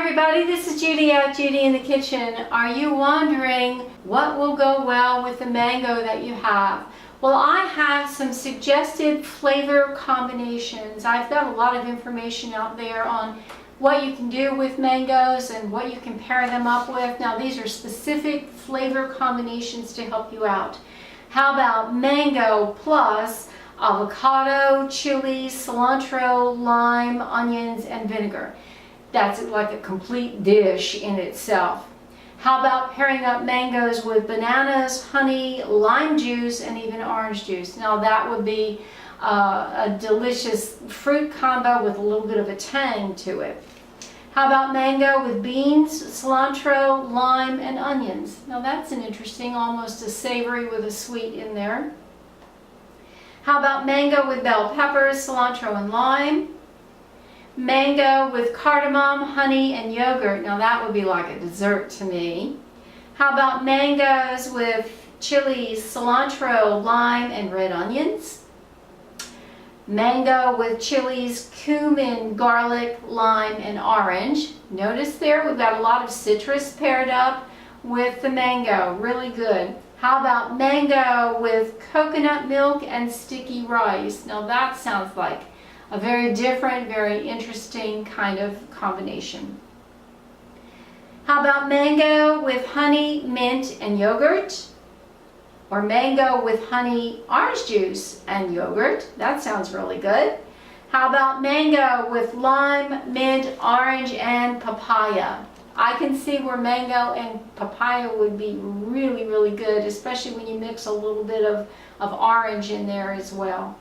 everybody, this is Judi at Judi in the Kitchen. Are you wondering what will go well with the mango that you have? Well, I have some suggested flavor combinations. I've got a lot of information out there on what you can do with mangoes and what you can pair them up with. Now, these are specific flavor combinations to help you out. How about mango plus avocado, chilies, cilantro, lime, onions, and vinegar? That's like a complete dish in itself. How about pairing up mangoes with bananas, honey, lime juice, and even orange juice? Now that would be a delicious fruit combo with a little bit of a tang to it. How about mango with beans, cilantro, lime, and onions? Now that's an interesting, almost a savory with a sweet in there. How about mango with bell peppers, cilantro, and lime? Mango with cardamom, honey, and yogurt. Now that would be like a dessert to me. How about mangoes with chilies, cilantro, lime, and red onions? Mango with chilies, cumin, garlic, lime, and orange. Notice there we've got a lot of citrus paired up with the mango. Really good. How about mango with coconut milk and sticky rice? Now that sounds like a very different, very interesting kind of combination. How about mango with honey, mint, and yogurt? Or mango with honey, orange juice, and yogurt? That sounds really good. How about mango with lime, mint, orange, and papaya? I can see where mango and papaya would be really, really good, especially when you mix a little bit of orange in there as well.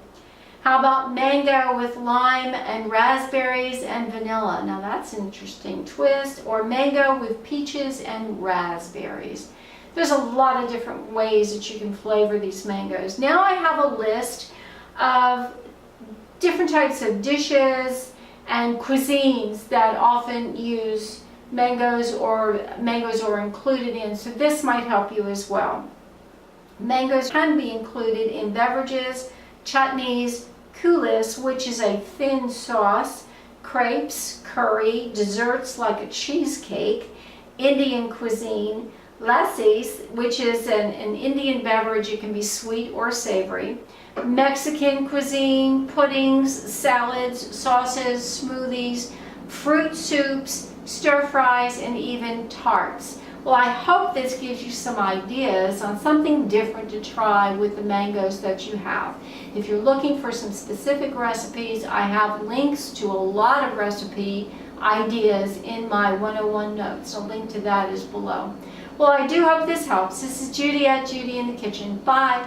How about mango with lime and raspberries and vanilla? Now that's an interesting twist. Or mango with peaches and raspberries. There's a lot of different ways that you can flavor these mangoes. Now I have a list of different types of dishes and cuisines that often use mangoes or are included in, so this might help you as well. Mangoes can be included in beverages, chutneys, coulis, which is a thin sauce, crepes, curry, desserts like a cheesecake, Indian cuisine, lassis, which is an Indian beverage. It can be sweet or savory, Mexican cuisine, puddings, salads, sauces, smoothies, fruit soups, stir fries, and even tarts. Well, I hope this gives you some ideas on something different to try with the mangoes that you have. If you're looking for some specific recipes, I have links to a lot of recipe ideas in my 101 notes. A link to that is below. Well, I do hope this helps. This is Judi at Judi in the Kitchen. Bye.